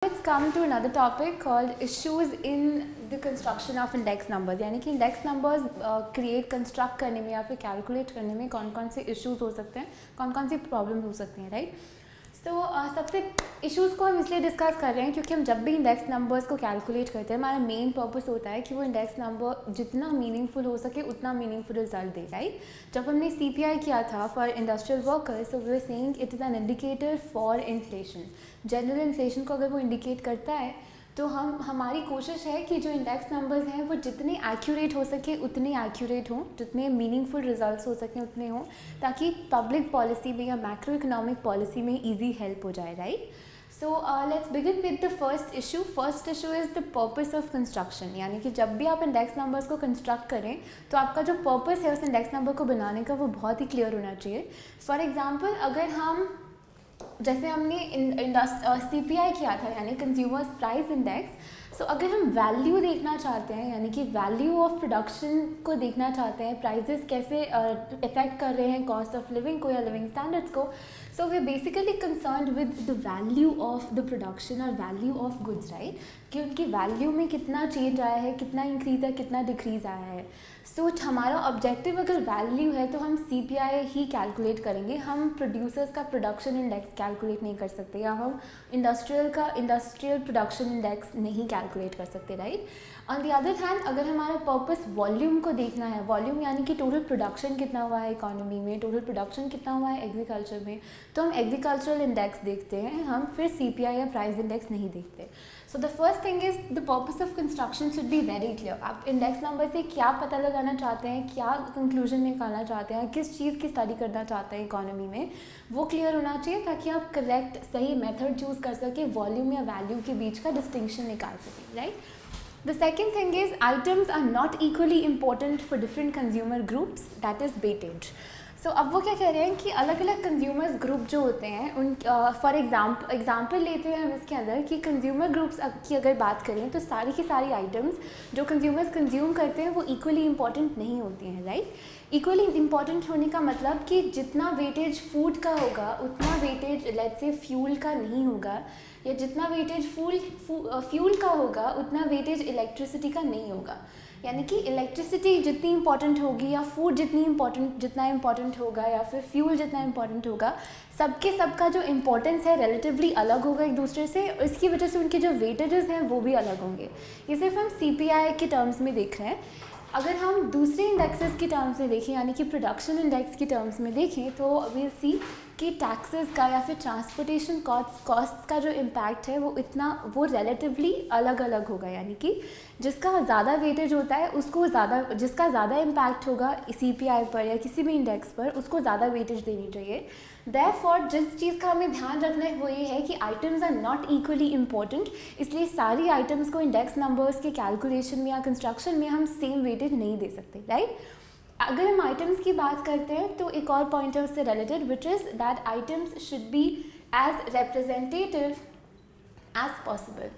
Let's come to another topic called issues in the construction of index numbers. यानी कि index numbers create construct करने में या फिर calculate करने में कौन कौन से issues हो सकते हैं, कौन कौन सी problems हो सकती हैं, right? तो सबसे issues को हम इसलिए डिस्कस कर रहे हैं क्योंकि हम जब भी इंडेक्स नंबर्स को कैलकुलेट करते हैं हमारा मेन पर्पस होता है कि वो इंडेक्स नंबर जितना मीनिंगफुल हो सके उतना मीनिंगफुल रिजल्ट दे, राइट? जब हमने CPI किया था for industrial workers, so we are saying it is an indicator for inflation. General inflation को अगर वो इंडिकेट करता है तो हमारी कोशिश है कि जो इंडेक्स नंबर्स हैं वो जितने एक्यूरेट हो सके उतने एक्यूरेट हों, जितने मीनिंगफुल रिजल्ट्स हो सकें उतने हों, ताकि पब्लिक पॉलिसी में या मैक्रो इकोनॉमिक पॉलिसी में इजी हेल्प हो जाए, right? So let's begin with the first issue. First issue is the purpose of construction. यानी कि जब भी आप इंडेक्स नंबर्स को कंस्ट्रक्ट करें तो आपका जो पर्पस है उस इंडेक्स नंबर को बनाने का वो बहुत ही क्लियर होना चाहिए. फॉर एग्जाम्पल, अगर हम जैसे हमने CPI किया था यानी कंज्यूमर्स प्राइस इंडेक्स, सो अगर हम वैल्यू देखना चाहते हैं यानी कि वैल्यू ऑफ प्रोडक्शन को देखना चाहते हैं, प्राइजेस कैसे इफेक्ट कर रहे हैं कॉस्ट ऑफ लिविंग को या लिविंग स्टैंडर्ड्स को, so we are basically concerned with the value of the production और वैल्यू ऑफ गुड्स, राइट? कि उनकी वैल्यू में कितना चेंज आया है, कितना इंक्रीज है, कितना डिक्रीज आया है. सो हमारा ऑब्जेक्टिव अगर वैल्यू है तो हम CPI ही कैलकुलेट करेंगे. हम प्रोड्यूसर्स का प्रोडक्शन इंडेक्स कैलकुलेट नहीं कर सकते या हम इंडस्ट्रियल प्रोडक्शन इंडेक्स नहीं कैलकुलेट कर सकते, right? On the other hand, अगर हमारा पर्पस वॉल्यूम को देखना है, वॉल्यूम यानी कि टोटल प्रोडक्शन कितना हुआ है इकोनॉमी में, टोटल प्रोडक्शन कितना हुआ है एग्रीकल्चर में, तो हम एग्रीकल्चरल इंडेक्स देखते हैं, हम फिर CPI या प्राइस इंडेक्स नहीं देखते. So the first thing is the purpose of construction should be very clear. आप इंडेक्स नंबर से क्या पता लगाना चाहते हैं, क्या कंक्लूजन निकालना चाहते हैं, किस चीज़ की स्टडी करना चाहते हैं इकोनॉमी में, वो क्लियर होना चाहिए ताकि आप करेक्ट सही मेथड चूज़ कर सकें, वॉल्यूम या वैल्यू के बीच का डिस्टिंक्शन निकाल सकें, right? The second thing is items are not equally important for different consumer groups, that is weightage. So अब वो क्या कह रहे हैं कि अलग अलग कंज्यूमर्स ग्रुप जो होते हैं उन फॉर एग्जाम्पल लेते हैं हम इसके अंदर कि कंज्यूमर ग्रुप्स की अगर बात करें तो सारी की सारी आइटम्स जो कंज्यूमर्स कंज्यूम करते हैं वो इक्वली इंपॉर्टेंट नहीं होती हैं, राइट? इक्वली इंपॉर्टेंट होने का मतलब कि जितना वेटेज फूड का होगा उतना वेटेज लेट्स से फ्यूल का नहीं होगा, या जितना वेटेज फ्यूल का होगा उतना वेटेज इलेक्ट्रिसिटी का नहीं होगा. यानी कि इलेक्ट्रिसिटी जितनी इंपॉर्टेंट होगी या फूड जितना इंपॉर्टेंट होगा या फिर फ्यूल जितना इंपॉर्टेंट होगा, सबका जो इम्पोर्टेंस है रिलेटिवली अलग होगा एक दूसरे से. इसकी वजह से उनके जो वेटेजेस हैं वो भी अलग होंगे. ये सिर्फ हम CPI के टर्म्स में देख रहे हैं. अगर हम दूसरे इंडेक्सेस के टर्म्स में देखें यानी कि प्रोडक्शन इंडेक्स के टर्म्स में देखें तो वील सी कि टैक्सेस का या फिर ट्रांसपोर्टेशन कॉस्ट का जो इम्पैक्ट है वो रिलेटिवली अलग अलग होगा. यानी कि जिसका ज़्यादा वेटेज होता है उसको जिसका ज़्यादा इम्पैक्ट होगा CPI पर या किसी भी इंडेक्स पर उसको ज़्यादा वेटेज देनी चाहिए. देयरफॉर जिस चीज़ का हमें ध्यान रखना है वो ये है कि items are not equally important, इसलिए सारी आइटम्स को इंडेक्स नंबर्स के कैलकुलेशन में या कंस्ट्रक्शन में हम सेम वेटेज नहीं दे सकते, राइट? अगर हम आइटम्स की बात करते हैं तो एक और पॉइंट है उससे related which is that items should be as representative as possible.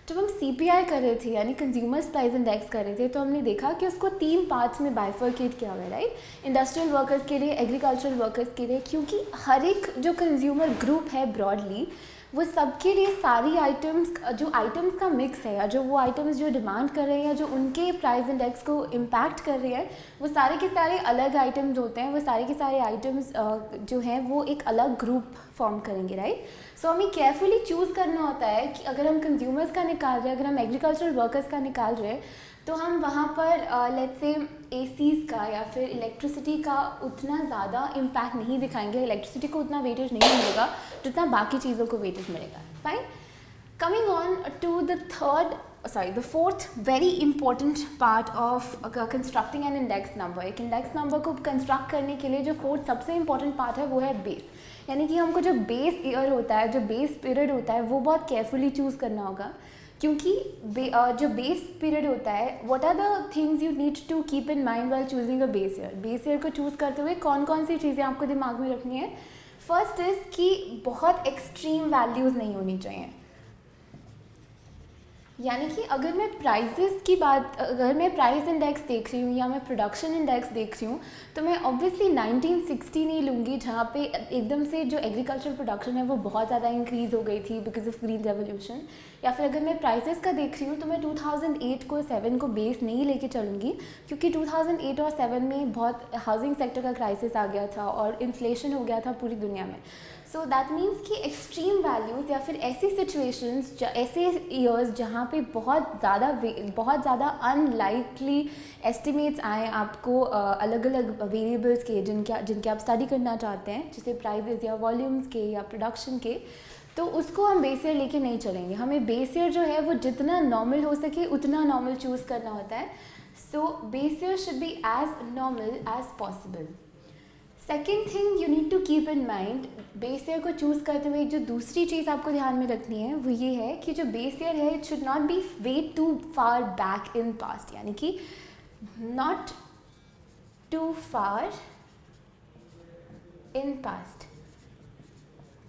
जब हम CPI कर रहे थे यानी कंज्यूमर्स प्राइस इंडेक्स कर रहे थे तो हमने देखा कि उसको 3 पार्ट्स में बाइफर्केट किया हुआ है, राइट? इंडस्ट्रियल वर्कर्स के लिए, एग्रीकल्चरल वर्कर्स के लिए, क्योंकि हर एक जो कंज्यूमर ग्रुप है ब्रॉडली वो सबके लिए सारी आइटम्स का मिक्स है या जो वो आइटम्स जो डिमांड कर रहे हैं या जो उनके प्राइस इंडेक्स को इम्पैक्ट कर रहे हैं वो सारे के सारे अलग आइटम्स होते हैं. वो सारे के सारे आइटम्स जो हैं वो एक अलग ग्रुप फॉर्म करेंगे, राइट? सो हमें केयरफुली चूज़ करना होता है कि अगर हम कंज्यूमर्स का निकाल रहे हैं, अगर हम एग्रीकल्चरल वर्कर्स का निकाल रहे हैं तो हम वहाँ पर लेट्स से ACs का या फिर इलेक्ट्रिसिटी का उतना ज़्यादा इम्पैक्ट नहीं दिखाएंगे. इलेक्ट्रिसिटी को उतना वेटेज नहीं मिलेगा जितना बाकी चीज़ों को वेटेज मिलेगा. Fine. Coming on to the fourth very important part of constructing an index number. एक इंडेक्स नंबर को कंस्ट्रक्ट करने के लिए जो फोर्थ सबसे इंपॉर्टेंट पार्ट है वो है बेस. यानी कि हमको जो बेस ईयर होता है, जो बेस पीरियड होता है वो बहुत केयरफुली चूज़ करना होगा, क्योंकि जो बेस पीरियड होता है what are the things you need to keep in mind while choosing a base year. Base year को चूज़ करते हुए कौन कौन सी चीज़ें आपको दिमाग में रखनी है. फर्स्ट इज़ कि बहुत एक्सट्रीम वैल्यूज़ नहीं होनी चाहिए. यानी कि अगर मैं प्राइसेस की बात, अगर मैं प्राइस इंडेक्स देख रही हूँ या मैं प्रोडक्शन इंडेक्स देख रही हूँ, तो मैं ऑब्वियसली 1960 नहीं लूँगी जहाँ पे एकदम से जो एग्रीकल्चर प्रोडक्शन है वो बहुत ज़्यादा इंक्रीज़ हो गई थी बिकॉज ऑफ ग्रीन रेवोल्यूशन। या फिर अगर मैं प्राइसेस का देख रही हूँ तो मैं 2008 को 7 को बेस नहीं लेके चलूँगी, क्योंकि 2008 और 7 में बहुत हाउसिंग सेक्टर का क्राइसिस आ गया था और इन्फ्लेशन हो गया था पूरी दुनिया में। सो दैट मीन्स कि एक्सट्रीम वैल्यूज़ या फिर ऐसी सिचुएशंस, ऐसे ईयर्स जहाँ पे बहुत ज़्यादा अनलाइकली एस्टिमेट्स आए आपको अलग अलग वेरिएबल्स के जिनके आप स्टडी करना चाहते हैं, जैसे प्राइजेस या वॉल्यूम्स के या प्रोडक्शन के, तो उसको हम बेस ईयर लेके नहीं चलेंगे। हमें बेस ईयर जो है वो जितना नॉर्मल हो सके उतना नॉर्मल चूज़ करना होता है। So base year should be as normal as possible. Second thing you need to keep in mind, base year को चूज़ करते हुए जो दूसरी चीज़ आपको ध्यान में रखनी है वो ये है कि जो बेस ईयर है it should not be way too far back in past, यानी कि not too far in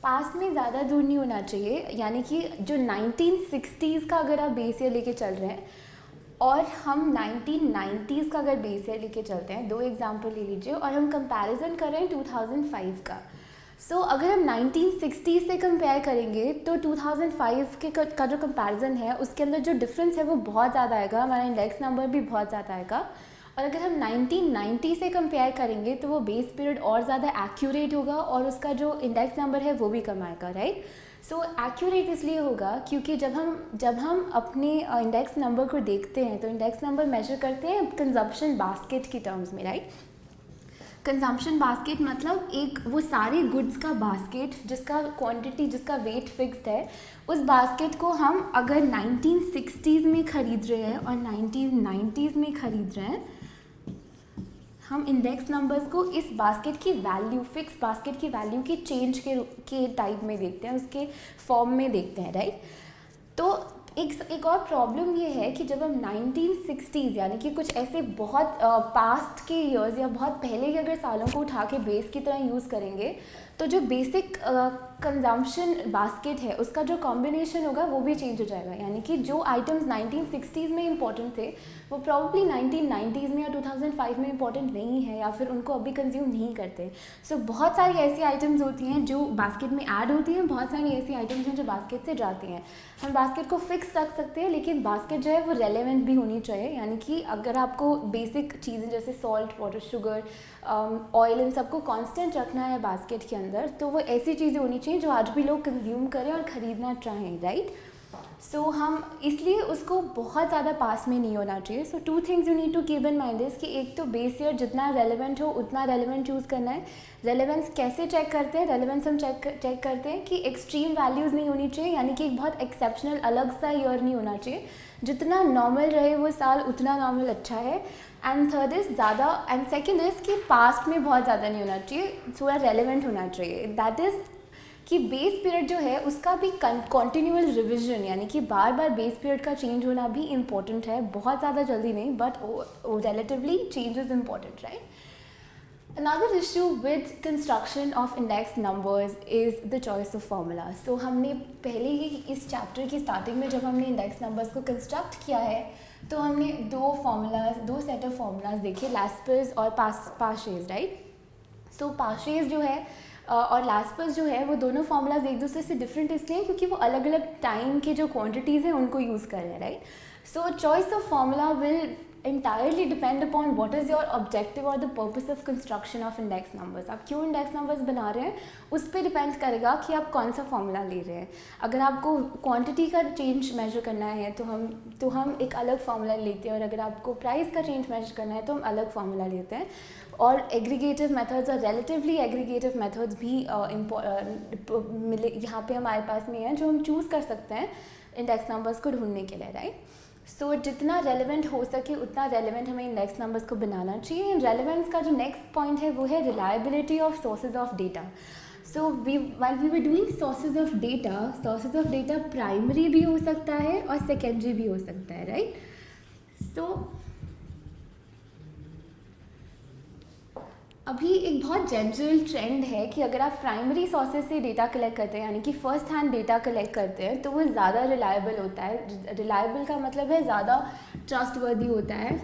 past में ज़्यादा दूर नहीं होना चाहिए। यानी कि जो 1960s का अगर आप बेस ईयर लेके चल रहे हैं और हम 1990s का अगर बेस ईयर लेके चलते हैं, दो एग्जांपल ले लीजिए, और हम कंपैरिजन करें 2005 का। सो अगर हम 1960 से कंपेयर करेंगे तो 2005 का जो कंपैरिजन है उसके अंदर जो डिफरेंस है वो बहुत ज़्यादा आएगा, हमारा इंडेक्स नंबर भी बहुत ज़्यादा आएगा। और अगर हम 1990 से कंपेयर करेंगे तो वो बेस पीरियड और ज़्यादा एक्यूरेट होगा और उसका जो इंडेक्स नंबर है वो भी कम आएगा, राइट। सो एक्यूरेट इसलिए होगा क्योंकि जब हम अपने इंडेक्स नंबर को देखते हैं तो इंडेक्स नंबर मेजर करते हैं कंजम्पशन बास्केट की टर्म्स में, राइट। कंजम्पशन बास्केट मतलब एक वो सारे गुड्स का बास्केट जिसका क्वांटिटी, जिसका वेट फिक्स्ड है, उस बास्केट को हम अगर 1960s में ख़रीद रहे हैं और 1990s में ख़रीद रहे हैं, हम इंडेक्स नंबर्स को इस बास्केट की वैल्यू, फिक्स बास्केट की वैल्यू की चेंज के टाइप में देखते हैं, उसके फॉर्म में देखते हैं, राइट। तो एक और प्रॉब्लम ये है कि जब हम 1960s यानी कि कुछ ऐसे बहुत पास्ट के ईयर्स या बहुत पहले के अगर सालों को उठा के बेस की तरह यूज़ करेंगे तो जो बेसिक कंजम्पशन बास्केट है उसका जो कॉम्बिनेशन होगा वो भी चेंज हो जाएगा। यानी कि जो आइटम्स 1960s में इंपॉर्टेंट थे वो प्रॉब्ली 1990s में या 2005 में इंपॉर्टेंट नहीं है या फिर उनको अभी कंज्यूम नहीं करते। सो बहुत सारी ऐसी आइटम्स होती हैं जो बास्केट में ऐड होती हैं, बहुत सारी ऐसी आइटम्स हैं जो बास्केट से जाती हैं। हम बास्केट को फिक्स रख सकते हैं लेकिन बास्केट जो है वो रेलेवेंट भी होनी चाहिए। यानी कि अगर आपको बेसिक चीज़ें जैसे सॉल्ट, वाटर, शुगर, ऑयल, इन सबको कांस्टेंट रखना है बास्केट के अंदर तो वो ऐसी चीज़ें होनी चाहिए जो आज भी लोग कंज्यूम करें और ख़रीदना चाहें, राइट। सो हम इसलिए उसको बहुत ज़्यादा पास में नहीं होना चाहिए। So two things you need to keep in mind is कि एक तो बेस ईयर जितना रेलेवेंट हो उतना रेलेवेंट चूज़ करना है। रेलेवेंस कैसे चेक करते हैं? रेलेवेंस हम चेक करते हैं कि एक्सट्रीम वैल्यूज़ नहीं होनी चाहिए, यानी कि एक बहुत एक्सेप्शनल अलग सा ईयर नहीं होना चाहिए। जितना नॉर्मल रहे वो साल उतना नॉर्मल अच्छा है। एंड थर्ड इज़ ज़्यादा, एंड सेकेंड इज़ कि पास्ट में बहुत ज़्यादा नहीं होना चाहिए, थोड़ा रेलेवेंट होना चाहिए। दैट इज़ कि बेस पीरियड जो है उसका भी कॉन्टिन्यूअल रिविजन, यानी कि बार बार बेस पीरियड का चेंज होना भी इम्पॉर्टेंट है, बहुत ज़्यादा जल्दी नहीं, but relatively change is important, right. Another issue with construction of index numbers is the choice of formulas. So हमने पहले ही इस चैप्टर की स्टार्टिंग में जब हमने इंडेक्स नंबर्स को कंस्ट्रक्ट किया है तो हमने दो सेट ऑफ फार्मूलाज देखे, लैस्पर्स और पाशेज, राइट। सो पाशेज जो है और लैस्पर्स जो है वो दोनों फार्मूलाज एक दूसरे से डिफरेंट इसलिए हैं क्योंकि वो अलग अलग टाइम के जो क्वांटिटीज़ हैं उनको यूज़ कर रहे हैं, right. So choice of formula will entirely depend upon what is your objective or the purpose of construction of index numbers. आप क्यों index numbers बना रहे हैं उस पर डिपेंड करेगा कि आप कौन सा फॉर्मूला ले रहे हैं। अगर आपको क्वांटिटी का चेंज मेजर करना है तो हम एक अलग फार्मूला लेते हैं, और अगर आपको प्राइस का चेंज मेजर करना है तो हम अलग फार्मूला लेते हैं। और एग्रीगेटिव मेथड्स और रिलेटिवली एग्रीगेटिव मेथड्स भी मिले यहाँ पे हमारे पास में हैं जो हम चूज़ कर सकते हैं इंडेक्स नंबर्स को ढूंढने के लिए, राइट। सो जितना रेलेवेंट हो सके उतना रेलेवेंट हमें इंडेक्स नंबर्स को बनाना चाहिए। रेलेवेंस का जो नेक्स्ट पॉइंट है वो है reliability of sources of data. So while we were doing sources of data primary भी हो सकता है और सेकेंडरी भी हो सकता है, राइट। सो अभी एक बहुत जनरल ट्रेंड है कि अगर आप प्राइमरी सोर्सेज से डेटा कलेक्ट करते हैं, यानी कि फ़र्स्ट हैंड डेटा कलेक्ट करते हैं, तो वो ज़्यादा रिलायबल होता है। रिलायबल का मतलब है ज़्यादा ट्रस्टवर्दी होता है,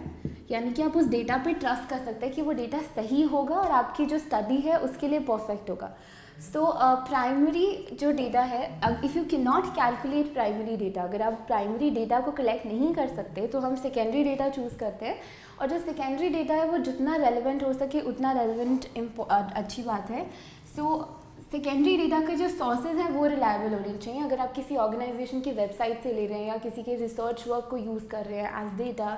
यानी कि आप उस डेटा पे ट्रस्ट कर सकते हैं कि वो डेटा सही होगा और आपकी जो स्टडी है उसके लिए परफेक्ट होगा। सो प्राइमरी जो डेटा है, if you can not calculate primary data, अगर आप प्राइमरी डेटा को कलेक्ट नहीं कर सकते तो हम सेकेंडरी डेटा चूज़ करते हैं। और जो सेकेंडरी डेटा है वो जितना रेलेवेंट हो सके उतना रेलेवेंट अच्छी बात है। सो सेकेंडरी डेटा के जो सोर्सेज हैं वो रिलायबल होने चाहिए। अगर आप किसी ऑर्गेनाइजेशन की वेबसाइट से ले रहे हैं या किसी के रिसर्च वर्क को यूज़ कर रहे हैं एज डेटा,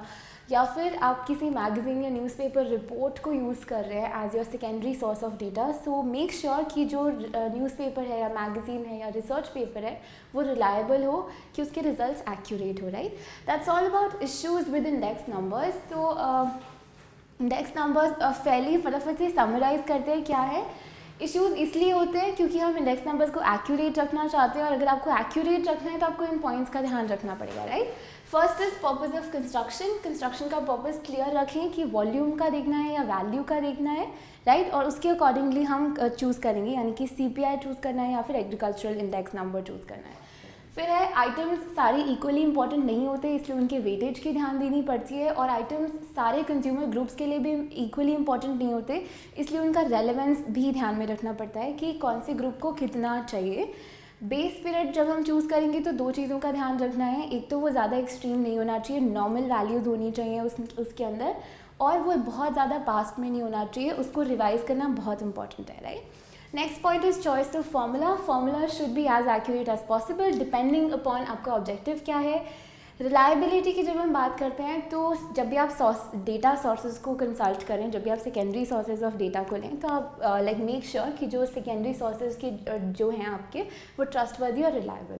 या फिर आप किसी मैगजीन या न्यूज़पेपर रिपोर्ट को यूज़ कर रहे हैं as your secondary source of data, so make sure कि जो न्यूज़पेपर है या मैगजीन है या रिसर्च पेपर है वो रिलायबल हो, कि उसके रिजल्ट्स एक्यूरेट हो, right. That's all about issues with index numbers. तो इंडेक्स नंबर्स फैली फटाफट से समराइज़ करते हैं क्या है। इश्यूज़ इसलिए होते हैं क्योंकि हम इंडेक्स नंबर्स को एक्यूरेट रखना चाहते हैं, और अगर आपको एक्यूरेट रखना है तो आपको इन पॉइंट्स का ध्यान रखना पड़ेगा, right. First is purpose of construction का पर्पस क्लियर रखें कि वॉल्यूम का देखना है या वैल्यू का देखना है, राइट। और उसके अकॉर्डिंगली हम चूज़ करेंगे, यानी कि CPI चूज़ करना है या फिर एग्रीकल्चरल इंडेक्स नंबर चूज़ करना है। फिर है आइटम्स सारे इक्वली इंपॉर्टेंट नहीं होते, इसलिए उनके वेटेज की ध्यान देनी पड़ती है। और आइटम्स सारे कंज्यूमर ग्रुप्स के लिए भी इक्वली इंपॉर्टेंट नहीं होते, इसलिए उनका रेलेवेंस भी ध्यान में रखना पड़ता है कि कौन से ग्रुप को कितना चाहिए। बेस पीरियड जब हम चूज़ करेंगे तो दो चीज़ों का ध्यान रखना है। एक तो वो ज़्यादा एक्सट्रीम नहीं होना चाहिए, नॉर्मल वैल्यूज़ होनी चाहिए उसके अंदर, और वो बहुत ज़्यादा पास्ट में नहीं होना चाहिए, उसको रिवाइज करना बहुत इंपॉर्टेंट है, right. Next point is choice of formula should be as accurate as possible depending upon आपका ऑब्जेक्टिव क्या है। रिलायबिलिटी की जब हम बात करते हैं तो जब भी आप डेटा सोर्सेज को कंसल्ट करें, जब भी आप सेकेंडरी सोर्सेज ऑफ डेटा को लें, तो आप मेक श्योर कि जो सेकेंडरी सोर्सेज के जो हैं आपके वो ट्रस्टवर्दी और रिलायबल।